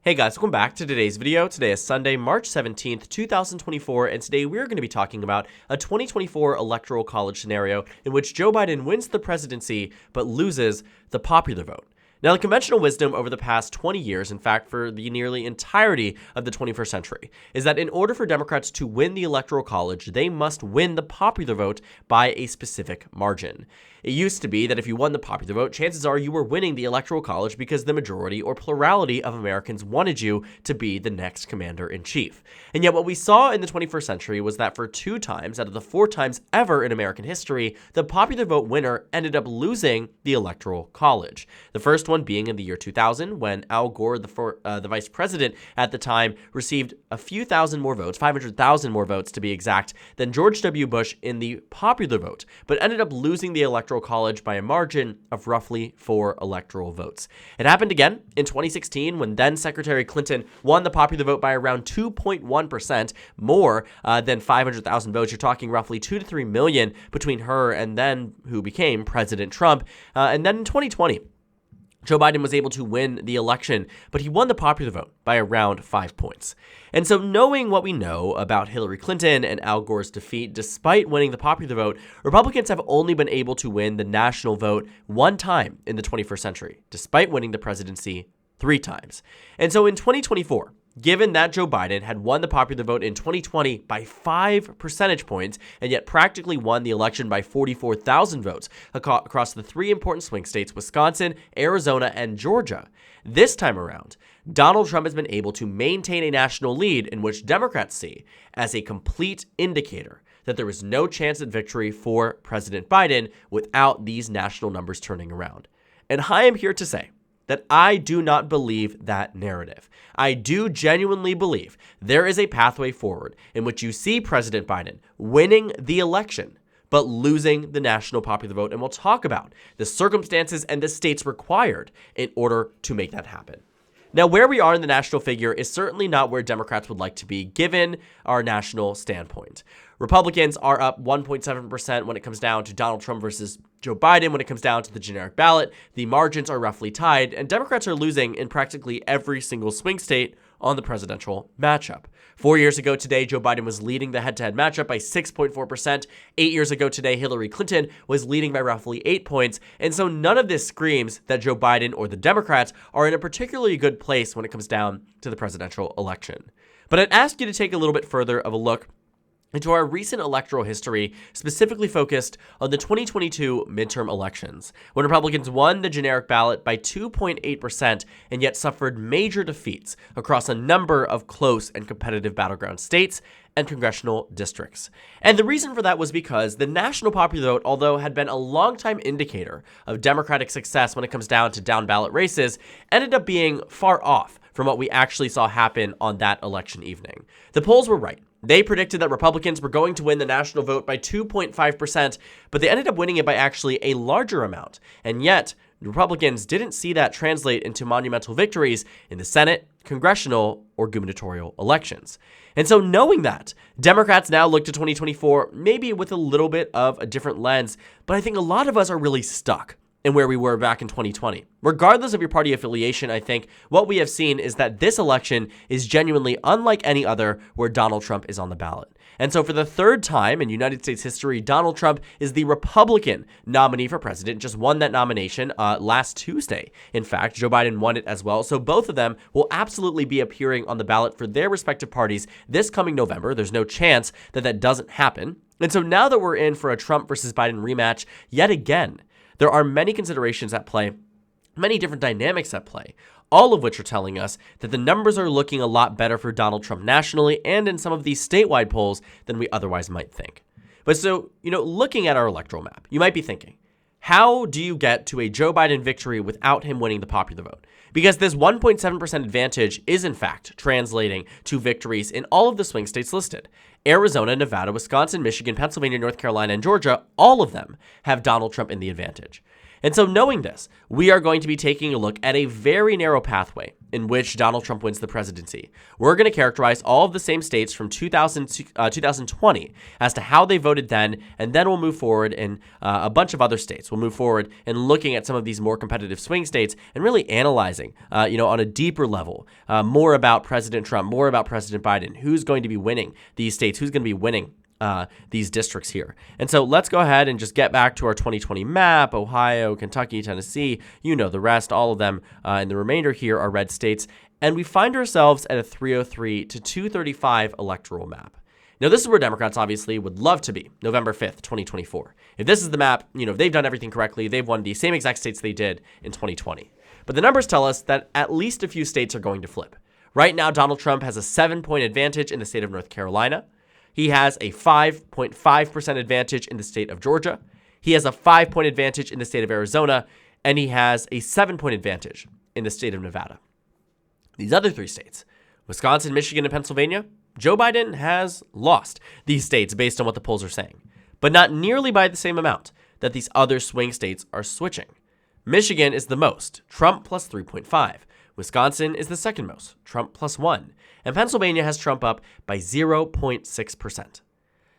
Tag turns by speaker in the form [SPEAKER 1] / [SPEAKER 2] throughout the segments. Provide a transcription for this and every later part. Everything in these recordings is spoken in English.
[SPEAKER 1] Hey guys, welcome back to today's video. Today is Sunday, March 17th, 2024, and today we're going to be talking about a 2024 Electoral College scenario in which Joe Biden wins the presidency but loses the popular vote. Now, the conventional wisdom over the past 20 years, in fact, for the nearly entirety of the 21st century, is that in order for Democrats to win the Electoral College, they must win the popular vote by a specific margin. It used to be that if you won the popular vote, chances are you were winning the Electoral College because the majority or plurality of Americans wanted you to be the next commander-in-chief. And yet what we saw in the 21st century was that for 2 times out of the 4 times ever in American history, the popular vote winner ended up losing the Electoral College. The first one being in the year 2000, when Al Gore, the vice president at the time, received a few thousand more votes, 500,000 more votes to be exact, than George W. Bush in the popular vote, but ended up losing the Electoral College by a margin of roughly 4 electoral votes. It happened again in 2016 when then Secretary Clinton won the popular vote by around 2.1%, more than 500,000 votes. You're talking roughly 2 to 3 million between her and then who became President Trump. And then in 2020, Joe Biden was able to win the election, but he won the popular vote by around 5 points. And so knowing what we know about Hillary Clinton and Al Gore's defeat, despite winning the popular vote, Republicans have only been able to win the national vote 1 time in the 21st century, despite winning the presidency 3 times. And so in 2024, given that Joe Biden had won the popular vote in 2020 by 5 percentage points and yet practically won the election by 44,000 votes across the 3 important swing states, Wisconsin, Arizona, and Georgia, this time around, Donald Trump has been able to maintain a national lead in which Democrats see as a complete indicator that there is no chance at victory for President Biden without these national numbers turning around. And I am here to say that I do not believe that narrative. I do genuinely believe there is a pathway forward in which you see President Biden winning the election, but losing the national popular vote. And we'll talk about the circumstances and the states required in order to make that happen. Now, where we are in the national figure is certainly not where Democrats would like to be, given our national standpoint. Republicans are up 1.7% when it comes down to Donald Trump versus Joe Biden. When it comes down to the generic ballot, the margins are roughly tied, and Democrats are losing in practically every single swing state on the presidential matchup. 4 years ago today, Joe Biden was leading the head-to-head matchup by 6.4%. 8 years ago today, Hillary Clinton was leading by roughly 8 points. And so none of this screams that Joe Biden or the Democrats are in a particularly good place when it comes down to the presidential election. But I'd ask you to take a little bit further of a look into our recent electoral history, specifically focused on the 2022 midterm elections, when Republicans won the generic ballot by 2.8% and yet suffered major defeats across a number of close and competitive battleground states and congressional districts. And the reason for that was because the national popular vote, although had been a longtime indicator of Democratic success when it comes down to down-ballot races, ended up being far off from what we actually saw happen on that election evening. The polls were right. They predicted that Republicans were going to win the national vote by 2.5%, but they ended up winning it by actually a larger amount. And yet, Republicans didn't see that translate into monumental victories in the Senate, congressional, or gubernatorial elections. And so knowing that, Democrats now look to 2024 maybe with a little bit of a different lens, but I think a lot of us are really stuck in where we were back in 2020. Regardless of your party affiliation, I think what we have seen is that this election is genuinely unlike any other where Donald Trump is on the ballot. And so for the 3rd time in United States history, Donald Trump is the Republican nominee for president, just won that nomination last Tuesday. In fact, Joe Biden won it as well. So both of them will absolutely be appearing on the ballot for their respective parties this coming November. There's no chance that that doesn't happen. And so now that we're in for a Trump versus Biden rematch, yet again, there are many considerations at play, many different dynamics at play, all of which are telling us that the numbers are looking a lot better for Donald Trump nationally and in some of these statewide polls than we otherwise might think. But so, looking at our electoral map, you might be thinking, how do you get to a Joe Biden victory without him winning the popular vote? Because this 1.7% advantage is in fact translating to victories in all of the swing states listed. Arizona, Nevada, Wisconsin, Michigan, Pennsylvania, North Carolina, and Georgia, all of them have Donald Trump in the advantage. And so knowing this, we are going to be taking a look at a very narrow pathway in which Donald Trump wins the presidency. We're going to characterize all of the same states from 2020 as to how they voted then, and then we'll move forward in a bunch of other states. We'll move forward in looking at some of these more competitive swing states and really analyzing, on a deeper level, more about President Trump, more about President Biden, who's going to be winning these states, who's going to be winning these districts here. And so let's go ahead and just get back to our 2020 map. Ohio, Kentucky, Tennessee, the rest, all of them, and the remainder here are red states. And we find ourselves at a 303 to 235 electoral map. Now, this is where Democrats obviously would love to be, November 5th, 2024. If this is the map, if they've done everything correctly, they've won the same exact states they did in 2020. But the numbers tell us that at least a few states are going to flip. Right now, Donald Trump has a 7-point advantage in the state of North Carolina. He has a 5.5% advantage in the state of Georgia. He has a 5-point advantage in the state of Arizona, and he has a 7-point advantage in the state of Nevada. These other 3 states, Wisconsin, Michigan, and Pennsylvania, Joe Biden has lost these states based on what the polls are saying, but not nearly by the same amount that these other swing states are switching. Michigan is the most, Trump plus 3.5. Wisconsin is the second most, Trump plus 1. And Pennsylvania has Trump up by 0.6%.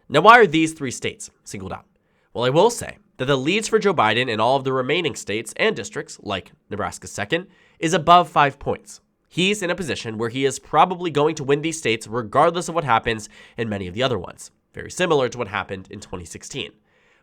[SPEAKER 1] Now, why are these 3 states singled out? Well, I will say that the leads for Joe Biden in all of the remaining states and districts, like Nebraska's second, is above 5 points. He's in a position where he is probably going to win these states regardless of what happens in many of the other ones, very similar to what happened in 2016.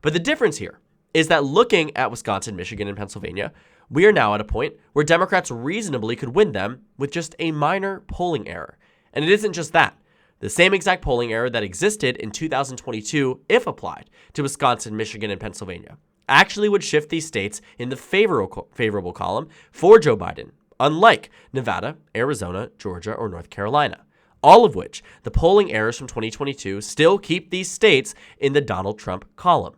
[SPEAKER 1] But the difference here is that looking at Wisconsin, Michigan, and Pennsylvania, we are now at a point where Democrats reasonably could win them with just a minor polling error. And it isn't just that. The same exact polling error that existed in 2022, if applied to Wisconsin, Michigan, and Pennsylvania, actually would shift these states in the favorable column for Joe Biden, unlike Nevada, Arizona, Georgia, or North Carolina, all of which the polling errors from 2022 still keep these states in the Donald Trump column.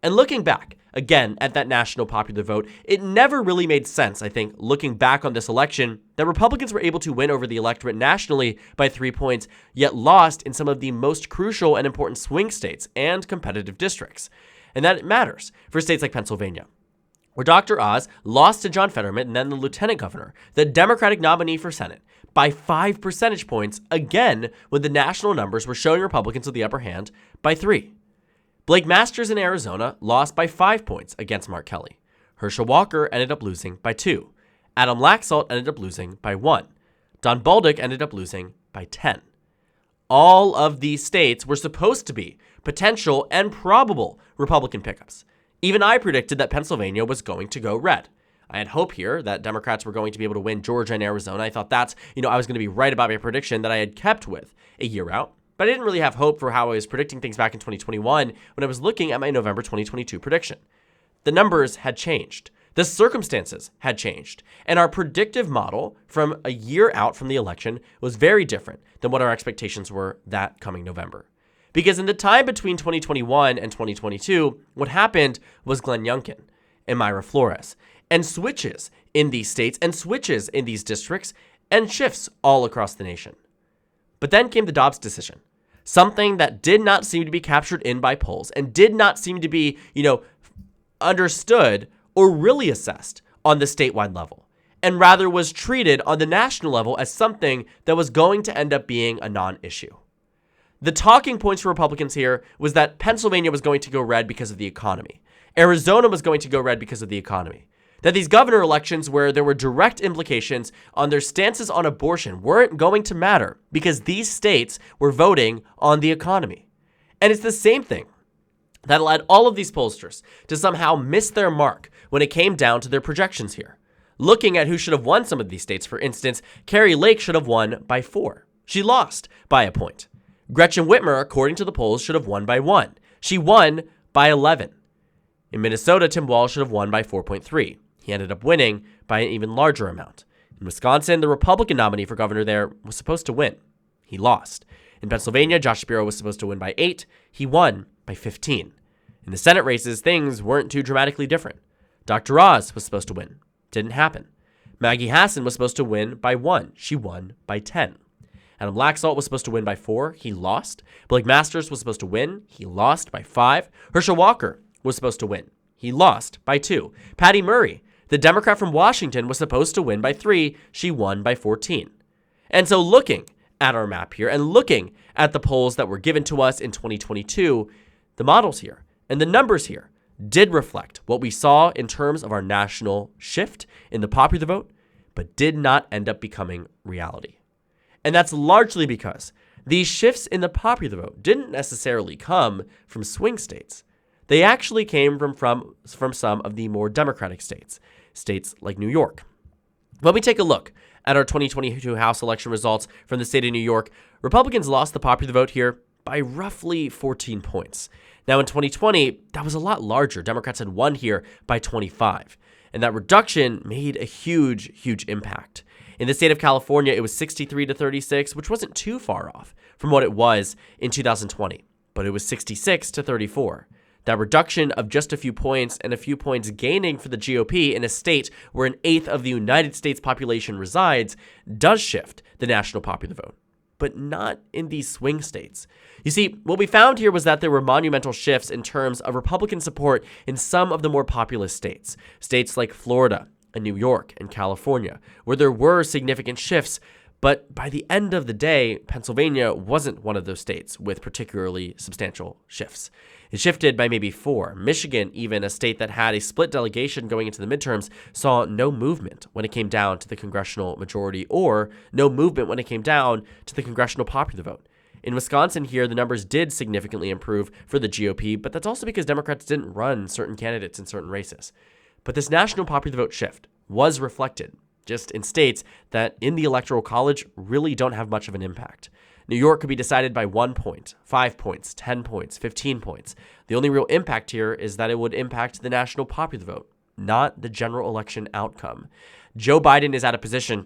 [SPEAKER 1] And looking back, again, at that national popular vote, it never really made sense, I think, looking back on this election, that Republicans were able to win over the electorate nationally by 3 points, yet lost in some of the most crucial and important swing states and competitive districts. And that matters for states like Pennsylvania, where Dr. Oz lost to John Fetterman and then the lieutenant governor, the Democratic nominee for Senate, by 5 percentage points, again, when the national numbers were showing Republicans with the upper hand by 3. Blake Masters in Arizona lost by 5 points against Mark Kelly. Herschel Walker ended up losing by 2. Adam Laxalt ended up losing by 1. Don Bolduc ended up losing by 10. All of these states were supposed to be potential and probable Republican pickups. Even I predicted that Pennsylvania was going to go red. I had hope here that Democrats were going to be able to win Georgia and Arizona. I thought that's, I was going to be right about my prediction that I had kept with a year out. But I didn't really have hope for how I was predicting things back in 2021 when I was looking at my November 2022 prediction. The numbers had changed. The circumstances had changed. And our predictive model from a year out from the election was very different than what our expectations were that coming November. Because in the time between 2021 and 2022, what happened was Glenn Youngkin and Mayra Flores, and switches in these states and switches in these districts and shifts all across the nation. But then came the Dobbs decision. Something that did not seem to be captured in by polls and did not seem to be, understood or really assessed on the statewide level, and rather was treated on the national level as something that was going to end up being a non-issue. The talking points for Republicans here was that Pennsylvania was going to go red because of the economy. Arizona was going to go red because of the economy. That these governor elections where there were direct implications on their stances on abortion weren't going to matter because these states were voting on the economy. And it's the same thing that led all of these pollsters to somehow miss their mark when it came down to their projections here. Looking at who should have won some of these states, for instance, Carrie Lake should have won by 4. She lost by a point. Gretchen Whitmer, according to the polls, should have won by 1. She won by 11. In Minnesota, Tim Walz should have won by 4.3. He ended up winning by an even larger amount. In Wisconsin, the Republican nominee for governor there was supposed to win. He lost. In Pennsylvania, Josh Shapiro was supposed to win by 8. He won by 15. In the Senate races, things weren't too dramatically different. Dr. Oz was supposed to win. Didn't happen. Maggie Hassan was supposed to win by 1. She won by 10. Adam Laxalt was supposed to win by 4. He lost. Blake Masters was supposed to win. He lost by 5. Herschel Walker was supposed to win. He lost by 2. Patty Murray, the Democrat from Washington, was supposed to win by 3. She won by 14. And so looking at our map here and looking at the polls that were given to us in 2022, the models here and the numbers here did reflect what we saw in terms of our national shift in the popular vote, but did not end up becoming reality. And that's largely because these shifts in the popular vote didn't necessarily come from swing states. They actually came from some of the more Democratic states like New York. When we take a look at our 2022 House election results from the state of New York, Republicans lost the popular vote here by roughly 14 points. Now, in 2020, that was a lot larger. Democrats had won here by 25, and that reduction made a huge, huge impact. In the state of California, it was 63-36, which wasn't too far off from what it was in 2020, but it was 66-34. That reduction of just a few points and a few points gaining for the GOP in a state where an eighth of the United States population resides does shift the national popular vote, but not in these swing states. You see, what we found here was that there were monumental shifts in terms of Republican support in some of the more populous states, states like Florida and New York and California, where there were significant shifts. But by the end of the day, Pennsylvania wasn't one of those states with particularly substantial shifts. It shifted by maybe 4. Michigan, even a state that had a split delegation going into the midterms, saw no movement when it came down to the congressional majority, or no movement when it came down to the congressional popular vote. In Wisconsin here, the numbers did significantly improve for the GOP, but that's also because Democrats didn't run certain candidates in certain races. But this national popular vote shift was reflected just in states that in the Electoral College really don't have much of an impact. New York could be decided by 1 point, 5 points, 10 points, 15 points. The only real impact here is that it would impact the national popular vote, not the general election outcome. Joe Biden is at a position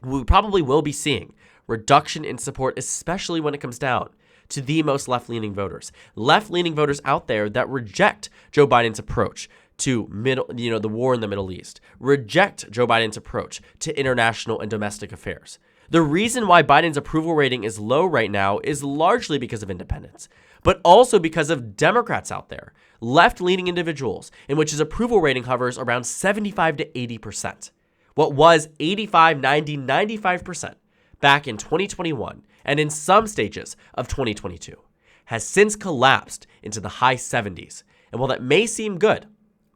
[SPEAKER 1] we probably will be seeing reduction in support, especially when it comes down to the most left-leaning voters. Left-leaning voters out there that reject Joe Biden's approach to the war in the Middle East, reject Joe Biden's approach to international and domestic affairs. The reason why Biden's approval rating is low right now is largely because of independents, but also because of Democrats out there, left-leaning individuals, in which his approval rating hovers around 75 to 80%. What was 85, 90, 95% back in 2021 and in some stages of 2022 has since collapsed into the high 70s. And while that may seem good,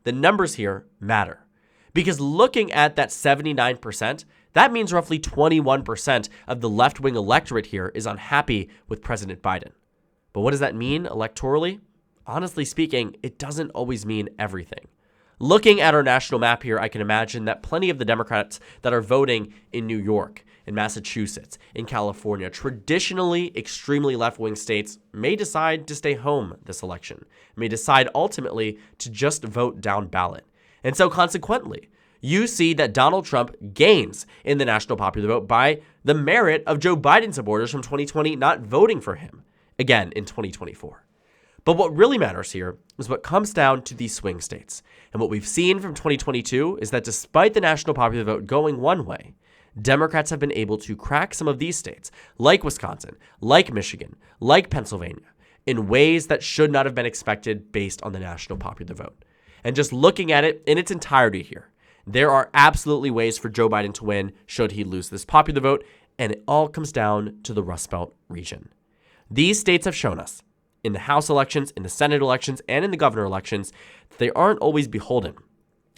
[SPEAKER 1] the numbers here matter. Because looking at that 79%, that means roughly 21% of the left-wing electorate here is unhappy with President Biden. But what does that mean electorally? Honestly speaking, it doesn't always mean everything. Looking at our national map here, I can imagine that plenty of the Democrats that are voting in New York, in Massachusetts, in California, traditionally extremely left-wing states, may decide to stay home this election, may decide ultimately to just vote down ballot. And so consequently, you see that Donald Trump gains in the national popular vote by the merit of Joe Biden supporters from 2020 not voting for him again in 2024. But what really matters here is what comes down to these swing states. And what we've seen from 2022 is that despite the national popular vote going one way, Democrats have been able to crack some of these states, like Wisconsin, like Michigan, like Pennsylvania, in ways that should not have been expected based on the national popular vote. And just looking at it in its entirety here, there are absolutely ways for Joe Biden to win should he lose this popular vote, and it all comes down to the Rust Belt region. These states have shown us in the House elections, in the Senate elections, and in the governor elections, that they aren't always beholden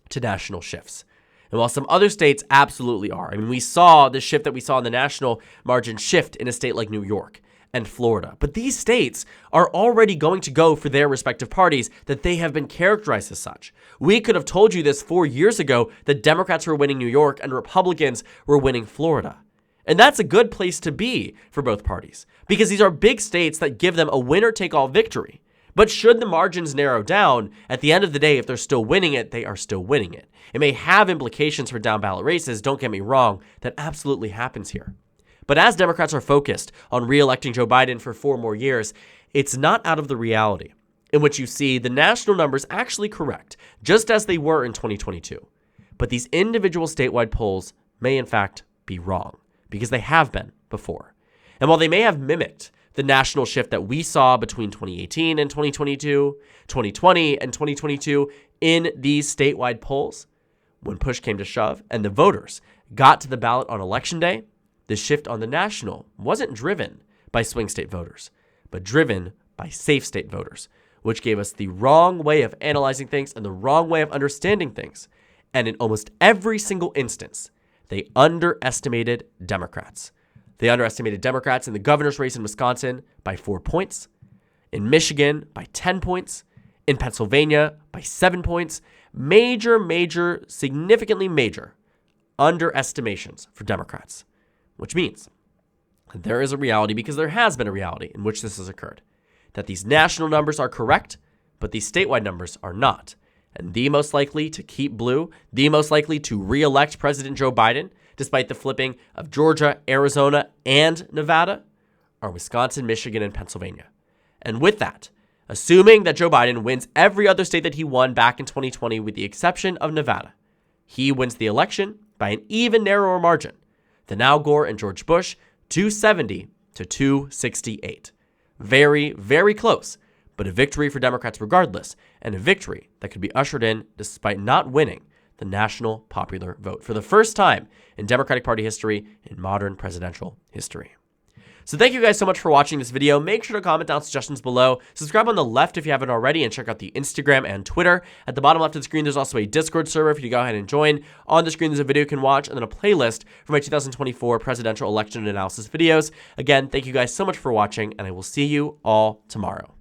[SPEAKER 1] to national shifts. And while some other states absolutely are, I mean, we saw the shift that we saw in the national margin shift in a state like New York and Florida. But these states are already going to go for their respective parties, that they have been characterized as such. We could have told you this 4 years ago, that Democrats were winning New York and Republicans were winning Florida. And that's a good place to be for both parties, because these are big states that give them a winner-take-all victory. But should the margins narrow down, at the end of the day, if they're still winning it, they are still winning it. It may have implications for down-ballot races, don't get me wrong, that absolutely happens here. But as Democrats are focused on re-electing Joe Biden for 4 more years, it's not out of the reality in which you see the national numbers actually correct, just as they were in 2022. But these individual statewide polls may in fact be wrong, because they have been before. And while they may have mimicked the national shift that we saw between 2018 and 2022, 2020 and 2022 in these statewide polls, when push came to shove and the voters got to the ballot on election day, the shift on the national wasn't driven by swing state voters, but driven by safe state voters, which gave us the wrong way of analyzing things and the wrong way of understanding things. And in almost every single instance, they underestimated Democrats. They underestimated Democrats in the governor's race in Wisconsin by 4 points, in Michigan by 10 points, in Pennsylvania by 7 points. Major, significantly major underestimations for Democrats, which means that there is a reality, because there has been a reality in which this has occurred, that these national numbers are correct, but these statewide numbers are not. And the most likely to keep blue, the most likely to re-elect President Joe Biden, despite the flipping of Georgia, Arizona, and Nevada, are Wisconsin, Michigan, and Pennsylvania. And with that, assuming that Joe Biden wins every other state that he won back in 2020 with the exception of Nevada, he wins the election by an even narrower margin than Al Gore and George Bush, 270 to 268. Very close, but a victory for Democrats regardless, and a victory that could be ushered in despite not winning the national popular vote for the first time in Democratic Party history, in modern presidential history. So thank you guys so much for watching this video. Make sure to comment down suggestions below. Subscribe on the left if you haven't already, and check out the Instagram and Twitter. At the bottom left of the screen, there's also a Discord server for you to go ahead and join. On the screen, there's a video you can watch, and then a playlist for my 2024 presidential election analysis videos. Again, thank you guys so much for watching, and I will see you all tomorrow.